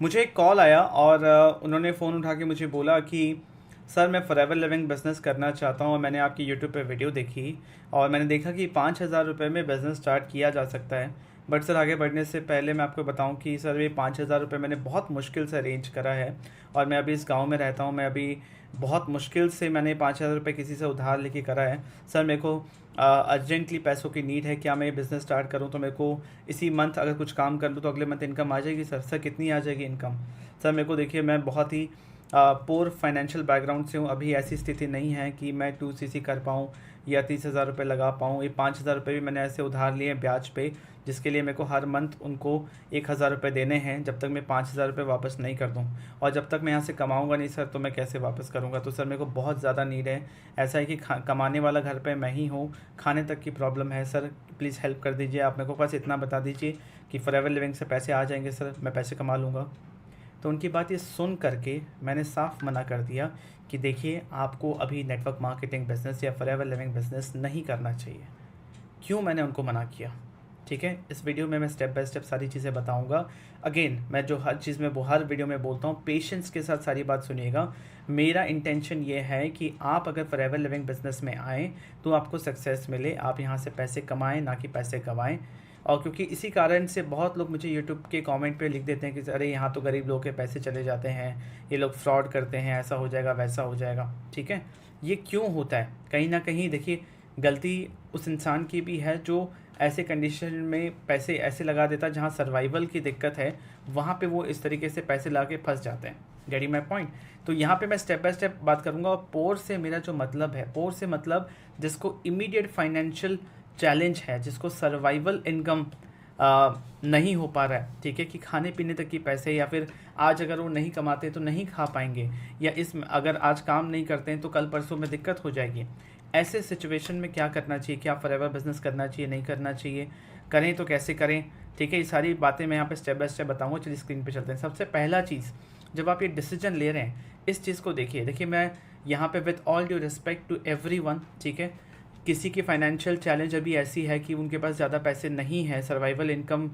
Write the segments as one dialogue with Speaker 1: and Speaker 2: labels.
Speaker 1: मुझे एक कॉल आया और उन्होंने फ़ोन उठा के मुझे बोला कि सर मैं फ़ॉरएवर लिविंग बिज़नेस करना चाहता हूँ और मैंने आपकी यूट्यूब पे वीडियो देखी और मैंने देखा कि 5,000 रुपये में बिज़नेस स्टार्ट किया जा सकता है। बट सर आगे बढ़ने से पहले मैं आपको बताऊँ कि सर ये 5,000 रुपये मैंने बहुत मुश्किल से अरेंज करा है और मैं अभी इस गांव में रहता हूँ। मैं अभी बहुत मुश्किल से मैंने 5,000 रुपये किसी से उधार लेके करा है। सर मेरे को अर्जेंटली पैसों की नीड है। क्या मैं ये बिज़नेस स्टार्ट करूँ तो मेरे को इसी मंथ अगर कुछ काम कर लूँ तो अगले मंथ इनकम आ जाएगी? सर कितनी आ जाएगी इनकम? सर मेरे को देखिए, मैं बहुत ही पोर फाइनेंशियल बैकग्राउंड से हूँ। अभी ऐसी स्थिति नहीं है कि मैं 2cc कर पाऊँ या 30,000 रुपये लगा पाऊँ। ये 5,000 रुपये भी मैंने ऐसे उधार लिए हैं ब्याज पे, जिसके लिए मेरे को हर मंथ उनको 1,000 रुपये देने हैं जब तक मैं 5,000 रुपये वापस नहीं कर दूँ। और जब तक मैं यहाँ से कमाऊँगा नहीं सर तो मैं कैसे वापस करूँगा? तो सर मेरे को बहुत ज़्यादा नीड है। ऐसा है कि कमाने वाला घर पे मैं ही हूँ, खाने तक की प्रॉब्लम है। सर प्लीज़ हेल्प कर दीजिए। आप मेरे को बस इतना बता दीजिए कि फॉरएवर लिविंग से पैसे आ जाएंगे सर, मैं पैसे कमा लूँगा। तो उनकी बात ये सुन करके मैंने साफ मना कर दिया कि देखिए, आपको अभी नेटवर्क मार्केटिंग बिज़नेस या फॉरएवर लिविंग बिज़नेस नहीं करना चाहिए। क्यों मैंने उनको मना किया, ठीक है, इस वीडियो में मैं स्टेप बाय स्टेप सारी चीज़ें बताऊंगा। अगेन, मैं जो हर चीज़ में वो हर वीडियो में बोलता हूँ, पेशेंस के साथ सारी बात सुनिएगा। मेरा इंटेंशन ये है कि आप अगर फॉरएवर लिविंग बिज़नेस में आएँ तो आपको सक्सेस मिले, आप यहाँ से पैसे कमाएँ ना कि पैसे गंवाएँ। और क्योंकि इसी कारण से बहुत लोग मुझे यूट्यूब के कमेंट पे लिख देते हैं कि अरे यहाँ तो गरीब लोगों के पैसे चले जाते हैं, ये लोग फ्रॉड करते हैं, ऐसा हो जाएगा वैसा हो जाएगा। ठीक है, ये क्यों होता है? कहीं ना कहीं देखिए, गलती उस इंसान की भी है जो ऐसे कंडीशन में पैसे ऐसे लगा देता है जहाँ सर्वाइवल की दिक्कत है, वहाँ पे वो इस तरीके से पैसे ला के फंस जाते हैं। Getting my point? तो यहाँ पे मैं स्टेप बाय स्टेप बात करूँगा। और पोर से मेरा जो मतलब है, पोर से मतलब जिसको इमीडिएट फाइनेंशियल चैलेंज है, जिसको सर्वाइवल इनकम नहीं हो पा रहा है, ठीक है, कि खाने पीने तक की पैसे, या फिर आज अगर वो नहीं कमाते तो नहीं खा पाएंगे, या इस अगर आज काम नहीं करते हैं तो कल परसों में दिक्कत हो जाएगी। ऐसे सिचुएशन में क्या करना चाहिए? क्या फॉरएवर बिजनेस करना चाहिए, नहीं करना चाहिए, करें तो कैसे करें? ठीक है, ये सारी बातें मैं यहाँ पे स्टेप बाय स्टेप बताऊँगा। चलिए स्क्रीन पे चलते हैं। सबसे पहला चीज़, जब आप ये डिसीजन ले रहे हैं, इस चीज़ को देखिए मैं यहाँ पे with all due respect to everyone, ठीक है, किसी की फाइनेंशियल चैलेंज अभी ऐसी है कि उनके पास ज़्यादा पैसे नहीं है, सर्वाइवल इनकम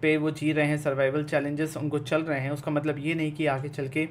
Speaker 1: पे वो जी रहे हैं, सर्वाइवल चैलेंजेस उनको चल रहे हैं, उसका मतलब ये नहीं कि आगे चल के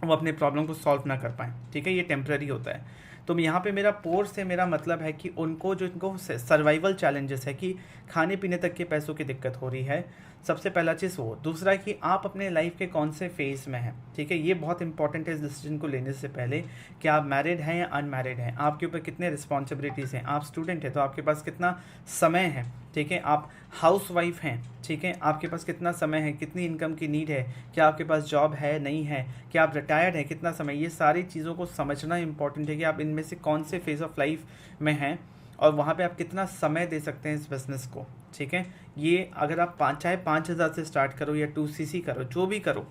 Speaker 1: वो अपने प्रॉब्लम को सॉल्व ना कर पाएँ। ठीक है, ये टेम्प्रेरी होता है। तो यहाँ पे मेरा पोर से मेरा मतलब है कि उनको जो इनको सर्वाइवल चैलेंजेस है कि खाने पीने तक के पैसों की दिक्कत हो रही है, सबसे पहला चीज़ वो। दूसरा कि आप अपने लाइफ के कौन से फेज़ में हैं, ठीक है, ये बहुत इंपॉर्टेंट है इस डिसीजन को लेने से पहले कि आप मैरिड हैं या अनमैरिड हैं, आपके ऊपर कितने रिस्पॉन्सिबिलिटीज़ हैं, आप स्टूडेंट हैं तो आपके पास कितना समय है, ठीक है, आप हाउस वाइफ हैं, ठीक है, आपके पास कितना समय है, कितनी इनकम की नीड है, क्या आपके पास जॉब है नहीं है, क्या आप रिटायर्ड हैं, कितना समय, ये सारी चीज़ों को समझना इंपॉर्टेंट है कि आप इनमें से कौन से फेज़ ऑफ लाइफ में हैं और वहाँ पे आप कितना समय दे सकते हैं इस बिज़नेस को। ठीक है, ये अगर आप चाहे 5,000 से स्टार्ट करो या 2cc करो, जो भी करो,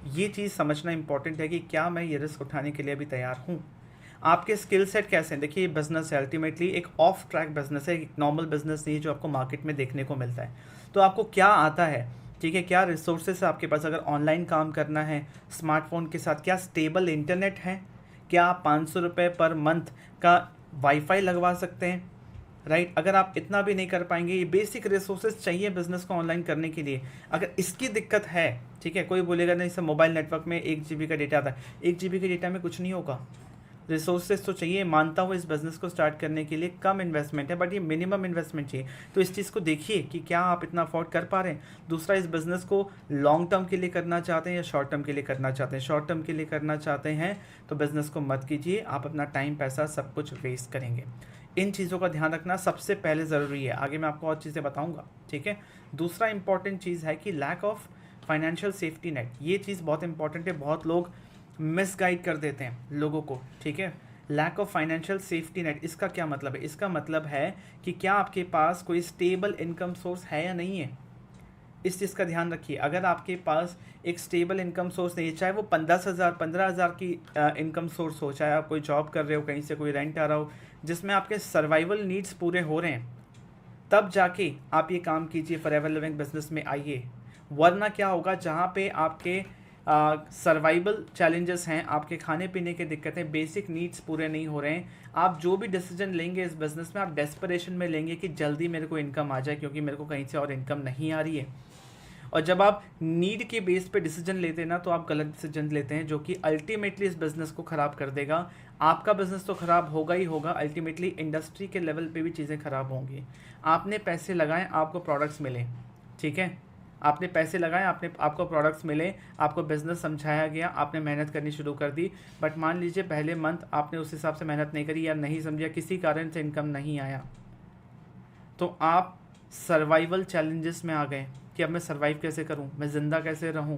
Speaker 1: ये चीज़ समझना इंपॉर्टेंट है कि क्या मैं ये रिस्क उठाने के लिए अभी तैयार हूँ। आपके स्किल सेट कैसे हैं? देखिए, ये बिज़नेस है अल्टीमेटली एक ऑफ ट्रैक बिज़नेस है, एक नॉर्मल बिज़नेस नहीं है जो आपको मार्केट में देखने को मिलता है। तो आपको क्या आता है, ठीक है, क्या रिसोर्सेस है आपके पास? अगर ऑनलाइन काम करना है स्मार्टफोन के साथ, क्या स्टेबल इंटरनेट है? क्या आप 500 रुपये पर मंथ का वाईफाई लगवा सकते हैं? राइट, अगर आप इतना भी नहीं कर पाएंगे, ये बेसिक रिसोर्सेज चाहिए बिजनेस को ऑनलाइन करने के लिए। अगर इसकी दिक्कत है, ठीक है, कोई बोलेगा नहीं सर मोबाइल नेटवर्क में 1 GB का डेटा आता है, 1 GB के डेटा में कुछ नहीं होगा। रिसोर्सेज तो चाहिए, मानता हूँ इस बिज़नेस को स्टार्ट करने के लिए कम इन्वेस्टमेंट है, बट ये मिनिमम इन्वेस्टमेंट चाहिए। तो इस चीज़ को देखिए कि क्या आप इतना अफोर्ड कर पा रहे हैं। दूसरा, इस बिज़नेस को लॉन्ग टर्म के लिए करना चाहते हैं या शॉर्ट टर्म के लिए करना चाहते हैं? शॉर्ट टर्म के लिए करना चाहते हैं तो बिज़नेस को मत कीजिए, आप अपना टाइम पैसा सब कुछ वेस्ट करेंगे। इन चीज़ों का ध्यान रखना सबसे पहले ज़रूरी है, आगे मैं आपको और चीज़ें बताऊँगा। ठीक है, दूसरा इंपॉर्टेंट चीज़ है कि lack of financial safety net, ये चीज़ बहुत इंपॉर्टेंट है। बहुत लोग मिसगाइड कर देते हैं लोगों को। ठीक है, lack of financial safety net, इसका क्या मतलब है? इसका मतलब है कि क्या आपके पास कोई स्टेबल इनकम सोर्स है या नहीं है। इस चीज़ का ध्यान रखिए। अगर आपके पास एक स्टेबल इनकम सोर्स नहीं है, चाहे वो 15,000 की इनकम सोर्स हो, चाहे आप कोई जॉब कर रहे हो, कहीं से कोई रेंट आ रहा हो, जिसमें आपके सर्वाइवल नीड्स पूरे हो रहे हैं, तब जाके आप ये काम कीजिए, फॉरएवर लिविंग बिजनेस में आइए। वरना क्या होगा, जहाँ पे आपके सर्वाइवल चैलेंजेस हैं, आपके खाने पीने की दिक्कतें, बेसिक नीड्स पूरे नहीं हो रहे हैं, आप जो भी डिसीजन लेंगे इस बिज़नेस में, आप डेस्परेशन में लेंगे कि जल्दी मेरे को इनकम आ जाए क्योंकि मेरे को कहीं से और इनकम नहीं आ रही है। और जब आप नीड के बेस पे डिसीजन लेते हैं ना, तो आप गलत डिसीजन लेते हैं, जो कि अल्टीमेटली इस बिज़नेस को ख़राब कर देगा। आपका बिज़नेस तो ख़राब होगा ही होगा, अल्टीमेटली इंडस्ट्री के लेवल पे भी चीज़ें ख़राब होंगी। आपने पैसे लगाए, आपको प्रोडक्ट्स मिले, ठीक है, आपने पैसे लगाए, आपको प्रोडक्ट्स मिले, आपको बिज़नेस समझाया गया, आपने मेहनत करनी शुरू कर दी, बट मान लीजिए पहले मंथ आपने उस हिसाब से मेहनत नहीं करी या नहीं समझा, किसी कारण से इनकम नहीं आया, तो आप सर्वाइवल चैलेंजेस में आ गए कि अब मैं सर्वाइव कैसे करूं, मैं ज़िंदा कैसे रहूं,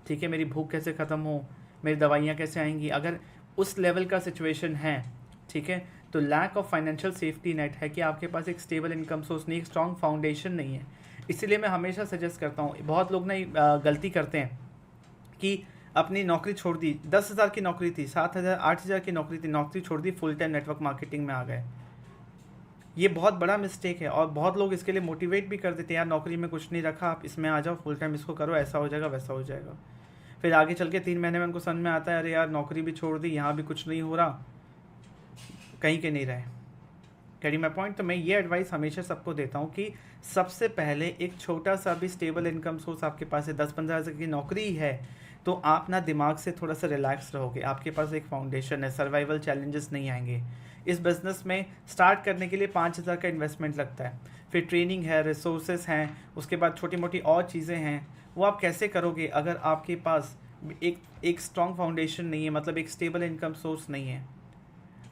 Speaker 1: ठीक है, मेरी भूख कैसे ख़त्म हो, मेरी दवाइयाँ कैसे आएंगी। अगर उस लेवल का सिचुएशन है, ठीक है, तो lack of financial safety net है कि आपके पास एक स्टेबल इनकम सोर्स नहीं, एक स्ट्रॉन्ग फाउंडेशन नहीं है। इसीलिए मैं हमेशा सजेस्ट करता हूँ, बहुत लोग ना गलती करते हैं कि अपनी नौकरी छोड़ दी, 10,000 की नौकरी थी, 7,000 8,000 की नौकरी थी, नौकरी छोड़ दी, फुल टाइम नेटवर्क मार्केटिंग में आ गए। ये बहुत बड़ा मिस्टेक है, और बहुत लोग इसके लिए मोटिवेट भी कर देते हैं, यार नौकरी में कुछ नहीं रखा, आप इसमें आ जाओ, फुल टाइम इसको करो, ऐसा हो जाएगा वैसा हो जाएगा। फिर आगे चल के 3 महीने में उनको समझ में आता है, अरे यार नौकरी भी छोड़ दी, यहाँ भी कुछ नहीं हो रहा, कहीं के नहीं रहे। Carry my point. तो मैं ये एडवाइस हमेशा सबको देता हूँ कि सबसे पहले एक छोटा सा भी स्टेबल इनकम सोर्स आपके पास है, 10-15 हज़ार की नौकरी है, तो आप ना दिमाग से थोड़ा सा रिलैक्स रहोगे, आपके पास एक फाउंडेशन है, सर्वाइवल चैलेंजेस नहीं आएंगे। इस बिज़नेस में स्टार्ट करने के लिए 5,000 का इन्वेस्टमेंट लगता है, फिर ट्रेनिंग है, रिसोर्सेज हैं, उसके बाद छोटी मोटी और चीज़ें हैं, वो आप कैसे करोगे अगर आपके पास एक स्ट्रॉन्ग फाउंडेशन नहीं है, मतलब एक स्टेबल इनकम सोर्स नहीं है।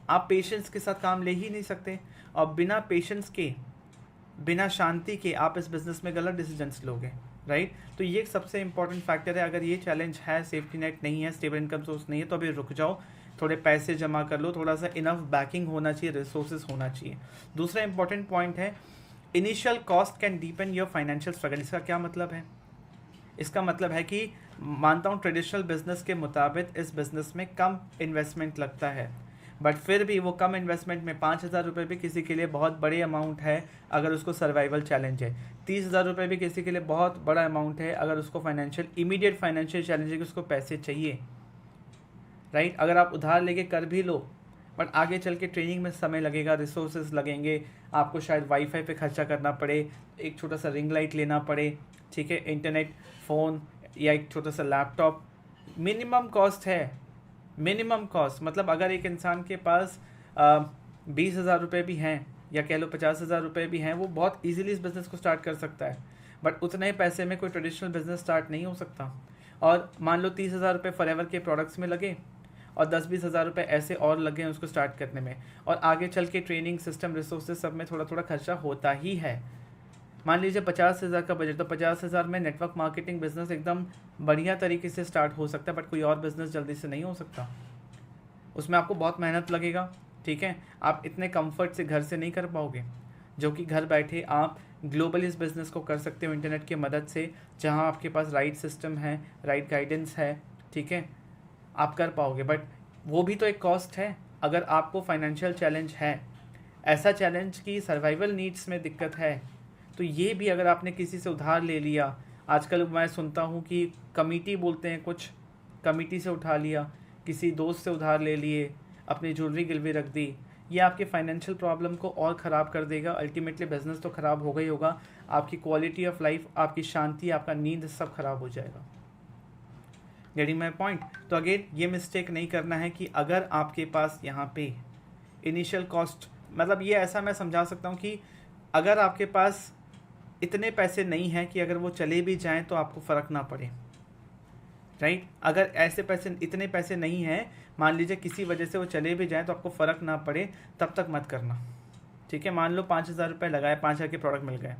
Speaker 1: आप पेशेंस के साथ काम ले ही नहीं सकते, और बिना पेशेंस के, बिना शांति के आप इस बिज़नेस में गलत डिसीजंस लोगे, राइट। तो ये एक सबसे इंपॉर्टेंट फैक्टर है। अगर ये चैलेंज है, सेफ्टी नेट नहीं है, स्टेबल इनकम सोर्स नहीं है, तो अभी रुक जाओ, थोड़े पैसे जमा कर लो, थोड़ा सा इनफ बैकिंग होना चाहिए, रिसोर्सेज होना चाहिए। दूसरा इंपॉर्टेंट पॉइंट है, initial cost can deepen your financial struggle. इसका क्या मतलब है? इसका मतलब है कि मानता हूँ ट्रेडिशनल बिजनेस के मुताबिक इस बिज़नेस में कम इन्वेस्टमेंट लगता है, बट फिर भी वो कम इन्वेस्टमेंट में 5,000 रुपये भी किसी के लिए बहुत बड़ी अमाउंट है अगर उसको सर्वाइवल चैलेंज है। 30,000 रुपये भी किसी के लिए बहुत बड़ा अमाउंट है अगर उसको इमीडिएट फाइनेंशियल चैलेंज है कि उसको पैसे चाहिए, राइट। अगर आप उधार लेके कर भी लो, बट आगे चल के ट्रेनिंग में समय लगेगा, रिसोर्सेज लगेंगे, आपको शायद वाईफाई पे खर्चा करना पड़े, एक छोटा सा रिंग लाइट लेना पड़े, ठीक है, इंटरनेट, फ़ोन या एक छोटा सा लैपटॉप, मिनिमम कॉस्ट है। मिनिमम कॉस्ट मतलब अगर एक इंसान के पास 20,000 रुपये भी हैं, या कह लो 50,000 रुपये भी हैं, वो बहुत इजीली इस बिज़नेस को स्टार्ट कर सकता है, बट उतने पैसे में कोई ट्रेडिशनल बिज़नेस स्टार्ट नहीं हो सकता। और मान लो 30,000 रुपये फॉरएवर के प्रोडक्ट्स में लगे, और 10-20 हज़ार रुपये ऐसे और लगे हैं उसको स्टार्ट करने में, और आगे चल के ट्रेनिंग सिस्टम, रिसोर्सेज सब में थोड़ा थोड़ा खर्चा होता ही है। मान लीजिए 50,000 का बजट, तो 50,000 में नेटवर्क मार्केटिंग बिजनेस एकदम बढ़िया तरीके से स्टार्ट हो सकता है, बट कोई और बिज़नेस जल्दी से नहीं हो सकता। उसमें आपको बहुत मेहनत लगेगा, ठीक है, आप इतने कंफर्ट से घर से नहीं कर पाओगे, जो कि घर बैठे आप ग्लोबली इस बिज़नेस को कर सकते हो इंटरनेट की मदद से, जहां आपके पास राइट सिस्टम है, राइट गाइडेंस है, ठीक है, आप कर पाओगे। बट वो भी तो एक कॉस्ट है। अगर आपको फाइनेंशियल चैलेंज है, ऐसा चैलेंज कि सर्वाइवल नीड्स में दिक्कत है, तो ये भी अगर आपने किसी से उधार ले लिया, आजकल मैं सुनता हूँ कि कमिटी बोलते हैं कुछ, कमिटी से उठा लिया, किसी दोस्त से उधार ले लिए, अपनी ज्वेलरी गिरवी रख दी, ये आपके फाइनेंशियल प्रॉब्लम को और ख़राब कर देगा। अल्टीमेटली बिजनेस तो ख़राब होगा ही होगा, आपकी क्वालिटी ऑफ लाइफ, आपकी शांति, आपका नींद सब ख़राब हो जाएगा। Getting my point. तो अगेन ये मिस्टेक नहीं करना है कि अगर आपके पास यहाँ पे इनिशियल कॉस्ट, मतलब ये ऐसा मैं समझा सकता हूँ कि अगर आपके पास इतने पैसे नहीं हैं कि अगर वो चले भी जाएं तो आपको फ़र्क ना पड़े, राइट। अगर ऐसे पैसे, इतने पैसे नहीं हैं, मान लीजिए किसी वजह से वो चले भी जाएं तो आपको फ़र्क ना पड़े, तब तक मत करना, ठीक है। मान लो 5,000 रुपये लगाए, 5,000 के प्रोडक्ट मिल गए,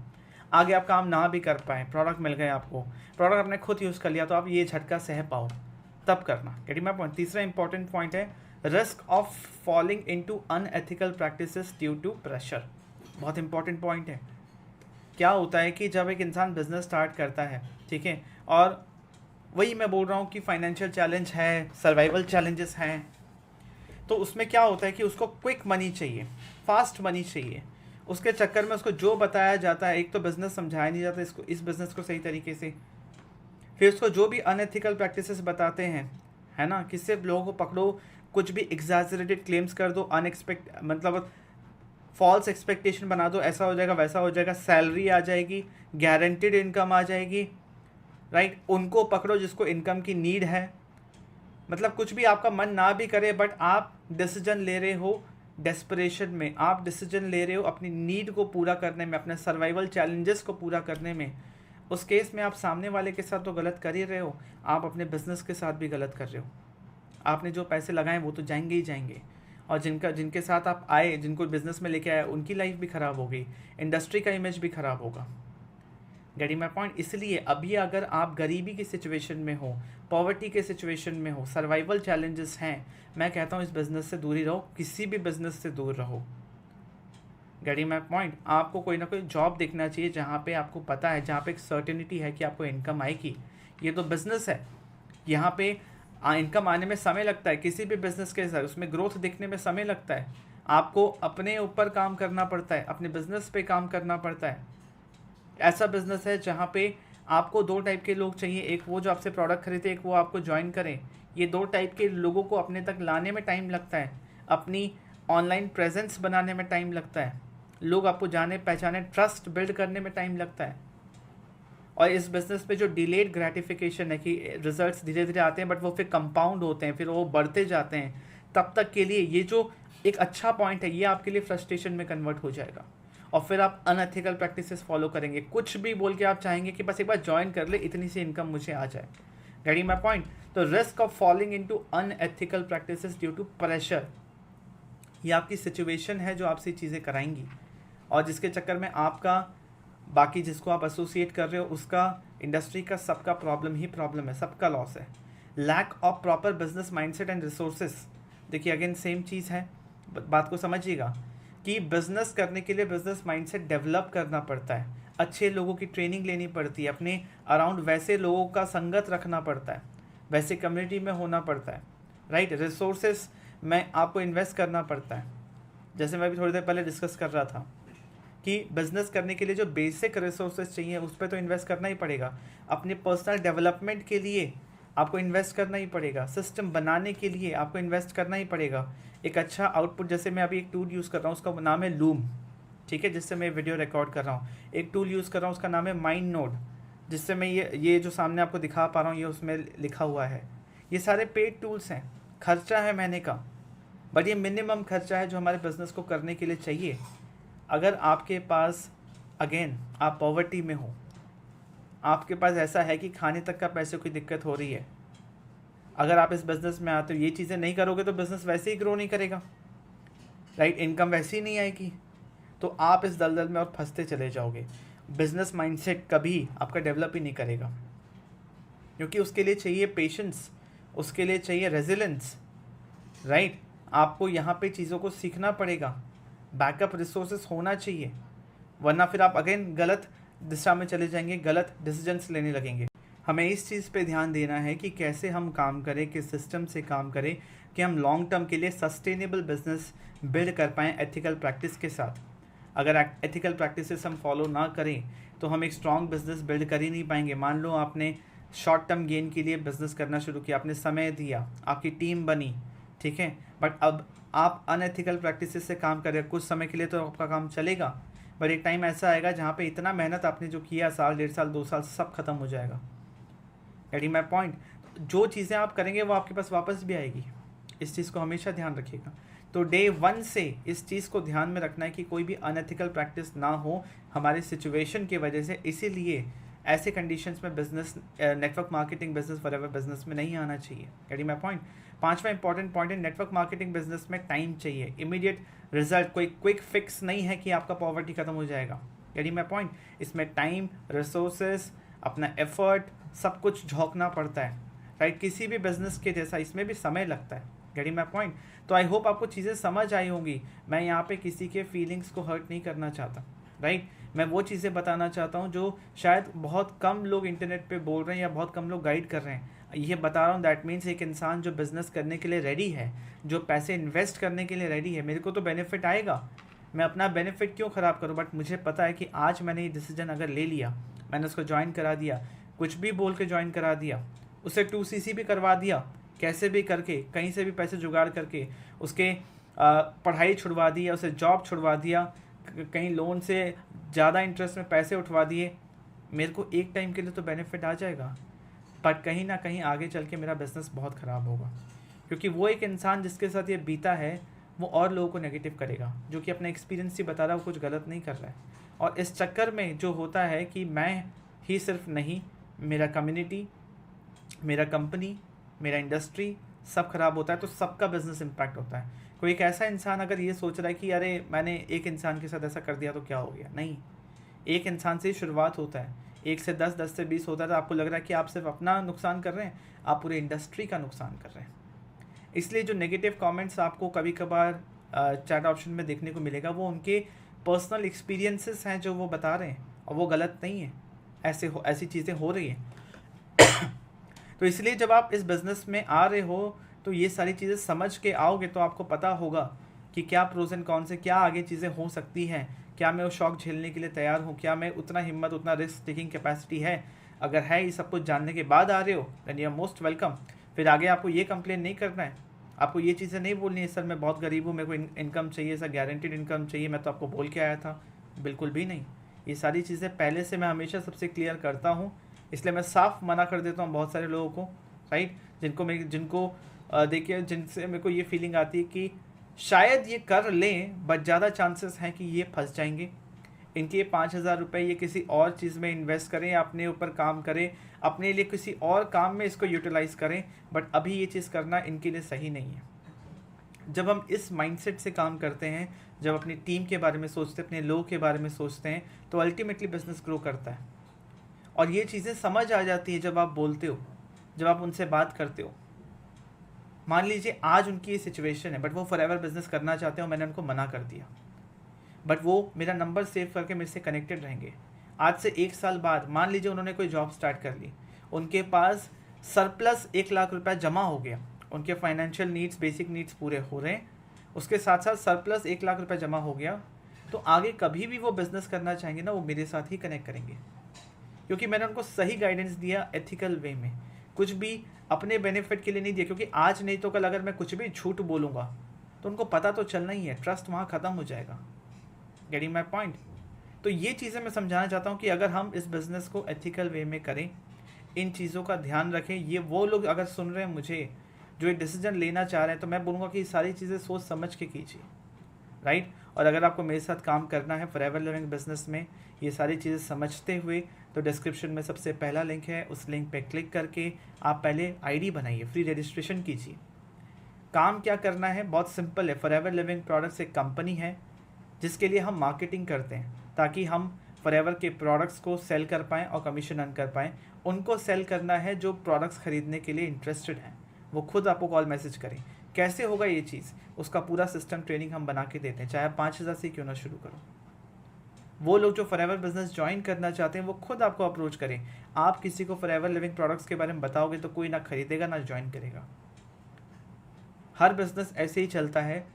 Speaker 1: आगे आप काम ना भी कर पाए, प्रोडक्ट मिल गए आपको, प्रोडक्ट आपने खुद यूज़ कर लिया, तो आप ये झटका सह पाओ, तब करना। Getting my point. तीसरा इंपॉर्टेंट पॉइंट है, risk of falling into unethical practices due to pressure. बहुत इंपॉर्टेंट पॉइंट है। क्या होता है कि जब एक इंसान बिजनेस स्टार्ट करता है, ठीक है, और वही मैं बोल रहा हूँ कि फाइनेंशियल चैलेंज है, सर्वाइवल चैलेंजेस हैं, तो उसमें क्या होता है कि उसको क्विक मनी चाहिए, फास्ट मनी चाहिए। उसके चक्कर में उसको जो बताया जाता है, एक तो बिज़नेस समझाया नहीं जाता इसको, इस बिज़नेस को सही तरीके से, फिर उसको जो भी अनएथिकल प्रैक्टिसेस बताते हैं, है ना, कि सिर्फ लोगों को पकड़ो, कुछ भी एग्जैजरेटेड क्लेम्स कर दो, मतलब फॉल्स एक्सपेक्टेशन बना दो, ऐसा हो जाएगा वैसा हो जाएगा, सैलरी आ जाएगी, गारंटीड इनकम आ जाएगी, राइट, उनको पकड़ो जिसको इनकम की नीड है। मतलब कुछ भी आपका मन ना भी करे, बट आप डिसीजन ले रहे हो डेस्परेशन में, आप डिसीजन ले रहे हो अपनी नीड को पूरा करने में, अपने सर्वाइवल चैलेंजेस को पूरा करने में। उस केस में आप सामने वाले के साथ तो गलत कर ही रहे हो, आप अपने बिजनेस के साथ भी गलत कर रहे हो। आपने जो पैसे लगाए वो तो जाएंगे ही जाएंगे, और जिनके साथ आप आए, जिनको बिजनेस में लेके आए, उनकी लाइफ भी ख़राब हो गई, इंडस्ट्री का इमेज भी ख़राब होगा। Getting my point. इसलिए अभी अगर आप गरीबी की सिचुएशन में हो, पॉवर्टी के सिचुएशन में हो, सर्वाइवल चैलेंजेस हैं, मैं कहता हूँ इस बिज़नेस से दूर ही रहो, किसी भी बिज़नेस से दूर रहो। Getting my point. आपको कोई ना कोई जॉब देखना चाहिए जहाँ पे आपको पता है, जहाँ पे एक सर्टेनिटी है कि आपको इनकम आएगी। ये तो बिज़नेस है, यहाँ पे इनकम आने में समय लगता है, किसी भी बिज़नेस के साथ उसमें ग्रोथ देखने में समय लगता है। आपको अपने ऊपर काम करना पड़ता है, अपने बिज़नेस पे काम करना पड़ता है। ऐसा बिज़नेस है जहाँ पे आपको दो टाइप के लोग चाहिए, एक वो जो आपसे प्रोडक्ट खरीदे, एक वो आपको ज्वाइन करें। ये दो टाइप के लोगों को अपने तक लाने में टाइम लगता है, अपनी ऑनलाइन प्रेजेंस बनाने में टाइम लगता है, लोग आपको जाने पहचाने, ट्रस्ट बिल्ड करने में टाइम लगता है। और इस बिज़नेस पे जो डिलेड ग्रेटिफिकेशन है कि रिजल्ट्स धीरे धीरे आते हैं बट वो फिर कंपाउंड होते हैं, फिर वो बढ़ते जाते हैं, तब तक के लिए ये जो एक अच्छा पॉइंट है ये आपके लिए फ्रस्ट्रेशन में कन्वर्ट हो जाएगा, और फिर आप अनएथिकल प्रैक्टिसेस फॉलो करेंगे। कुछ भी बोल के आप चाहेंगे कि बस एक बार ज्वाइन कर ले, इतनी सी इनकम मुझे आ जाए। Getting my point. तो risk of falling into unethical practices due to pressure, ये आपकी सिचुएशन है जो आपसे चीज़ें कराएंगी, और जिसके चक्कर में आपका, बाकी जिसको आप एसोसिएट कर रहे हो उसका, इंडस्ट्री का, सबका प्रॉब्लम ही प्रॉब्लम है, सबका लॉस है। Lack of proper business mindset and resources. देखिए अगेन सेम चीज़ है, बात को समझिएगा कि बिजनेस करने के लिए बिजनेस माइंडसेट डेवलप करना पड़ता है, अच्छे लोगों की ट्रेनिंग लेनी पड़ती है, अपने अराउंड वैसे लोगों का संगत रखना पड़ता है, वैसे कम्युनिटी में होना पड़ता है, राइट। रिसोर्सेस में आपको इन्वेस्ट करना पड़ता है, जैसे मैं भी थोड़ी देर पहले डिस्कस कर रहा था कि बिज़नेस करने के लिए जो बेसिक रिसोर्सेज चाहिए उस पर तो इन्वेस्ट करना ही पड़ेगा। अपने पर्सनल डेवलपमेंट के लिए आपको इन्वेस्ट करना ही पड़ेगा, सिस्टम बनाने के लिए आपको इन्वेस्ट करना ही पड़ेगा। एक अच्छा आउटपुट, जैसे मैं अभी एक टूल यूज़ कर रहा हूँ, उसका नाम है लूम, ठीक है, जिससे मैं वीडियो रिकॉर्ड कर रहा हूँ। एक टूल यूज़ कर रहा हूँ, उसका नाम है माइंड नोड, जिससे मैं ये जो सामने आपको दिखा पा रहा हूँ ये उसमें लिखा हुआ है। ये सारे पेड टूल्स हैं, खर्चा है महीने का, बट ये मिनिमम खर्चा है जो हमारे बिज़नेस को करने के लिए चाहिए। अगर आपके पास, अगेन आप पॉवर्टी में हो, आपके पास ऐसा है कि खाने तक का पैसे की दिक्कत हो रही है, अगर आप इस बिज़नेस में आते हो, ये चीज़ें नहीं करोगे तो बिज़नेस वैसे ही ग्रो नहीं करेगा, राइट, इनकम वैसे ही नहीं आएगी, तो आप इस दलदल में और फंसते चले जाओगे। बिज़नेस माइंडसेट कभी आपका डेवलप ही नहीं करेगा, क्योंकि उसके लिए चाहिए पेशेंस, उसके लिए चाहिए रेजिलेंस, राइट। आपको यहाँ पे चीज़ों को सीखना पड़ेगा, बैकअप रिसोर्सेस होना चाहिए, वरना फिर आप अगेन गलत दिशा में चले जाएंगे, गलत डिसीजंस लेने लगेंगे। हमें इस चीज़ पे ध्यान देना है कि कैसे हम काम करें, किस सिस्टम से काम करें कि हम लॉन्ग टर्म के लिए सस्टेनेबल बिजनेस बिल्ड कर पाएँ एथिकल प्रैक्टिस के साथ। अगर एथिकल प्रैक्टिसेस हम फॉलो ना करें तो हम एक स्ट्रॉन्ग बिजनेस बिल्ड कर ही नहीं पाएंगे। मान लो आपने शॉर्ट टर्म गेन के लिए बिजनेस करना शुरू किया, आपने समय दिया, आपकी टीम बनी, ठीक है, बट अब आप अनएथिकल प्रैक्टिसेस से काम कर रहे हैं। कुछ समय के लिए तो आपका काम चलेगा, बट एक टाइम ऐसा आएगा जहाँ पे इतना मेहनत आपने जो किया, साल, 1.5 साल, 2 साल, सब खत्म हो जाएगा। Getting my point. जो चीज़ें आप करेंगे वो आपके पास वापस भी आएगी, इस चीज़ को हमेशा ध्यान रखिएगा। तो डे 1 से इस चीज़ को ध्यान में रखना है कि कोई भी अनएथिकल प्रैक्टिस ना हो हमारे सिचुएशन की वजह से। इसीलिए ऐसे कंडीशंस में business, network marketing business, forever business में नहीं आना चाहिए। Getting my point. 5वां इंपॉर्टेंट पॉइंट है, नेटवर्क मार्केटिंग बिजनेस में टाइम चाहिए, इमीडिएट रिजल्ट, कोई क्विक फिक्स नहीं है कि आपका पॉवर्टी खत्म हो जाएगा। Getting my point. इसमें टाइम, रिसोर्सेज, अपना एफर्ट, सब कुछ झोंकना पड़ता है, राइट। किसी भी बिजनेस के जैसा इसमें भी समय लगता है। Getting my point. तो आई होप आपको चीज़ें समझ आई होंगी। मैं यहाँ पे किसी के फीलिंग्स को हर्ट नहीं करना चाहता, राइट। मैं वो चीज़ें बताना चाहता हूँ जो शायद बहुत कम लोग इंटरनेट पे बोल रहे हैं या बहुत कम लोग गाइड कर रहे हैं। ये बता रहा हूँ, दैट मीन्स एक इंसान जो बिज़नेस करने के लिए रेडी है, जो पैसे इन्वेस्ट करने के लिए रेडी है, मेरे को तो बेनिफिट आएगा, मैं अपना बेनिफिट क्यों ख़राब करूँ। बट मुझे पता है कि आज मैंने ये डिसीजन अगर ले लिया, मैंने उसको ज्वाइन करा दिया, कुछ भी बोल के ज्वाइन करा दिया, उसे 2CC भी करवा दिया, कैसे भी करके, कहीं से भी पैसे जुगाड़ करके उसके पढ़ाई छुड़वा दी, या उसे जॉब छुड़वा दिया, कहीं लोन से ज़्यादा इंटरेस्ट में पैसे उठवा दिए, मेरे को एक टाइम के लिए तो बेनिफिट आ जाएगा, बट कहीं ना कहीं आगे चल के मेरा बिज़नेस बहुत ख़राब होगा, क्योंकि वो एक इंसान जिसके साथ ये बीता है वो और लोगों को नेगेटिव करेगा, जो कि अपना एक्सपीरियंस ही बता रहा है, वो कुछ गलत नहीं कर रहा है। और इस चक्कर में जो होता है कि मैं ही सिर्फ नहीं, मेरा कम्युनिटी, मेरा कंपनी, मेरा इंडस्ट्री सब खराब होता है, तो सबका बिजनेस इम्पैक्ट होता है। कोई एक ऐसा इंसान अगर ये सोच रहा है कि अरे मैंने एक इंसान के साथ ऐसा कर दिया तो क्या हो गया, नहीं, एक इंसान से ही शुरुआत होता है, 1 से 10, 10 से 20 होता है, तो आपको लग रहा है कि आप सिर्फ अपना नुकसान कर रहे हैं, आप पूरे इंडस्ट्री का नुकसान कर रहे हैं। इसलिए जो नेगेटिव कमेंट्स आपको कभी कभार चैट ऑप्शन में देखने को मिलेगा, वो उनके पर्सनल एक्सपीरियंसेस हैं जो वो बता रहे हैं, और वो गलत नहीं है, ऐसी चीज़ें हो रही हैं। तो इसलिए जब आप इस बिज़नेस में आ रहे हो तो ये सारी चीज़ें समझ के आओगे तो आपको पता होगा कि क्या प्रोज एंड कौन से, क्या आगे चीज़ें हो सकती हैं, क्या मैं वो शौक झेलने के लिए तैयार हूँ, क्या मैं उतना हिम्मत, उतना रिस्क टेकिंग कैपेसिटी है। अगर है, ये सब कुछ जानने के बाद आ रहे हो, then you are most welcome. फिर आगे आपको ये कंप्लेन नहीं करना है, आपको ये चीज़ें नहीं बोलनी है, सर मैं बहुत गरीब हूँ, मेरे को इनकम चाहिए, सर गारंटीड इनकम चाहिए, मैं तो आपको बोल के आया था। बिल्कुल भी नहीं। ये सारी चीज़ें पहले से मैं हमेशा सबसे क्लियर करता हूँ, इसलिए मैं साफ मना कर देता हूँ बहुत सारे लोगों को, राइट, जिनको देखिए, जिनसे मेरे को ये फीलिंग आती है कि शायद ये कर लें, बट ज़्यादा चांसेस हैं कि ये फंस जाएंगे। इनके 5,000 रुपये ये किसी और चीज़ में इन्वेस्ट करें, अपने ऊपर काम करें, अपने लिए किसी और काम में इसको यूटिलाइज़ करें, बट अभी ये चीज़ करना इनके लिए सही नहीं है। जब हम इस माइंडसेट से काम करते हैं, जब अपनी टीम के बारे में सोचते हैं, अपने लोगों के बारे में सोचते हैं, तो अल्टीमेटली बिजनेस ग्रो करता है। और ये चीज़ें समझ आ जाती है जब आप बोलते हो, जब आप उनसे बात करते हो। मान लीजिए आज उनकी ये सिचुएशन है, बट वो फॉरएवर बिजनेस करना चाहते हो, मैंने उनको मना कर दिया, बट वो मेरा नंबर सेव करके मेरे से कनेक्टेड रहेंगे। आज से 1 साल बाद मान लीजिए उन्होंने कोई जॉब स्टार्ट कर ली, उनके पास सरप्लस 1 लाख रुपया जमा हो गया, उनके फाइनेंशियल नीड्स, बेसिक नीड्स पूरे हो रहे हैं, उसके साथ साथ सरप्लस 1 लाख रुपया जमा हो गया, तो आगे कभी भी वो बिज़नेस करना चाहेंगे ना, वो मेरे साथ ही कनेक्ट करेंगे, क्योंकि मैंने उनको सही गाइडेंस दिया, एथिकल वे में, कुछ भी अपने बेनिफिट के लिए नहीं दिया। क्योंकि आज नहीं तो कल अगर मैं कुछ भी झूठ बोलूँगा तो उनको पता तो चलना ही है, ट्रस्ट वहाँ ख़त्म हो जाएगा। Getting my point? तो ये चीज़ें मैं समझाना चाहता हूँ कि अगर हम इस बिज़नेस को एथिकल वे में करें, इन चीज़ों का ध्यान रखें। ये वो लोग अगर सुन रहे हैं मुझे, जो एक डिसीजन लेना चाह रहे हैं, तो मैं बोलूँगा कि सारी चीज़ें सोच समझ के कीजिए, राइट। और अगर आपको मेरे साथ काम करना है फॉरएवर लिविंग बिजनेस में, ये सारी चीज़ें समझते हुए, तो डिस्क्रिप्शन में सबसे पहला लिंक है, उस लिंक पे क्लिक करके आप पहले आईडी बनाइए, फ्री रजिस्ट्रेशन कीजिए। काम क्या करना है, बहुत सिंपल है। फॉरएवर लिविंग प्रोडक्ट्स एक कंपनी है जिसके लिए हम मार्केटिंग करते हैं, ताकि हम फॉरएवर के प्रोडक्ट्स को सेल कर पाएँ और कमीशन अर्न कर पाएँ। उनको सेल करना है जो प्रोडक्ट्स खरीदने के लिए इंटरेस्टेड हैं, वो खुद आपको कॉल मैसेज करें। कैसे होगा ये चीज़, उसका पूरा सिस्टम ट्रेनिंग हम बना के देते हैं, चाहे आप 5,000 से क्यों ना शुरू करो। वो लोग जो फॉरएवर बिजनेस ज्वाइन करना चाहते हैं वो खुद आपको अप्रोच करें। आप किसी को फॉरएवर लिविंग प्रोडक्ट्स के बारे में बताओगे तो कोई ना खरीदेगा ना ज्वाइन करेगा। हर बिजनेस ऐसे ही चलता है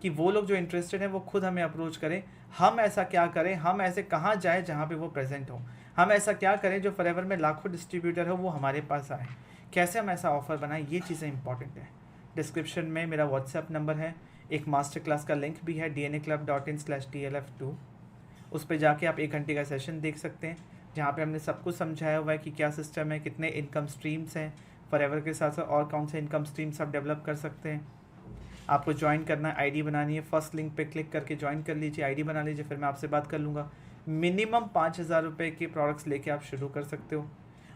Speaker 1: कि वो लोग जो इंटरेस्टेड हैं वो खुद हमें अप्रोच करें। हम ऐसा क्या करें, हम ऐसे कहाँ जाए जहाँ पे वो प्रेजेंट हो, हम ऐसा क्या करें जो फॉरएवर में लाखों डिस्ट्रीब्यूटर हो वो हमारे पास आए, कैसे हम ऐसा ऑफर बनाएं, ये चीज़ें इंपॉर्टेंट है। डिस्क्रिप्शन में मेरा व्हाट्सएप नंबर है, एक मास्टर क्लास का लिंक भी है dnaclub.in/tlf2। उस पर जाके आप 1 घंटे का सेशन देख सकते हैं, जहाँ पे हमने सब कुछ समझाया हुआ है कि क्या सिस्टम है, कितने इनकम स्ट्रीम्स हैं फॉरएवर के साथ साथ, और कौन से इनकम स्ट्रीम्स आप डेवलप कर सकते हैं। आपको ज्वाइन करना है, आईडी बनानी है, फर्स्ट लिंक पे क्लिक करके ज्वाइन कर लीजिए, आईडी बना लीजिए, फिर मैं आपसे बात कर लूँगा। मिनिमम 5,000 रुपये के प्रोडक्ट्स लेके आप शुरू कर सकते हो।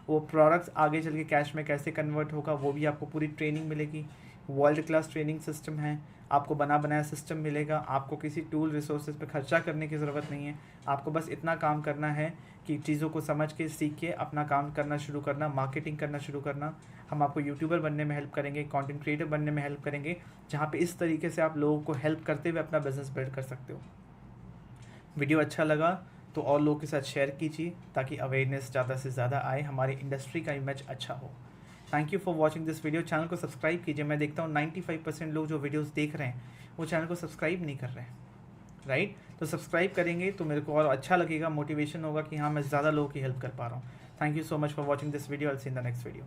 Speaker 1: वो प्रोडक्ट्स आगे चल के कैश में कैसे कन्वर्ट होगा वो भी आपको पूरी ट्रेनिंग मिलेगी। वर्ल्ड क्लास ट्रेनिंग सिस्टम है, आपको बना बनाया सिस्टम मिलेगा। आपको किसी टूल रिसोर्सेज पे खर्चा करने की ज़रूरत नहीं है, आपको बस इतना काम करना है कि चीज़ों को समझ के सीख के अपना काम करना शुरू करना, मार्केटिंग करना शुरू करना। हम आपको यूट्यूबर बनने में हेल्प करेंगे, कंटेंट क्रिएटर बनने में हेल्प करेंगे, जहाँ पे इस तरीके से आप लोगों को हेल्प करते हुए अपना बिजनेस बिल्ड कर सकते हो। वीडियो अच्छा लगा तो और लोगों के साथ शेयर कीजिए, ताकि अवेयरनेस ज़्यादा से ज़्यादा आए, हमारी इंडस्ट्री का इमेज अच्छा हो। Thank you for watching this video. Channel को सब्सक्राइब कीजिए। मैं देखता हूँ 95% लोग जो वीडियोस देख रहे हैं वो चैनल को सब्सक्राइब नहीं कर रहे हैं, राइट। तो सब्सक्राइब करेंगे तो मेरे को और अच्छा लगेगा, मोटिवेशन होगा कि हाँ मैं ज़्यादा लोगों की हेल्प कर पा रहा हूँ। Thank you so much for watching this video. I will see in the next video.